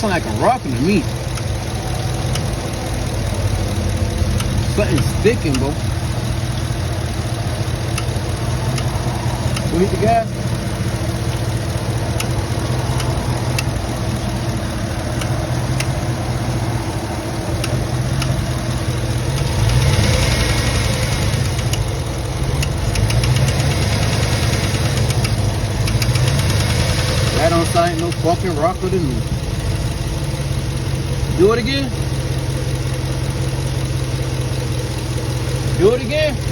sound like a rocket to me. Something's sticking, bro. We hit the gas. That don't sound like no fucking rocker to me. Do it again. Do it again.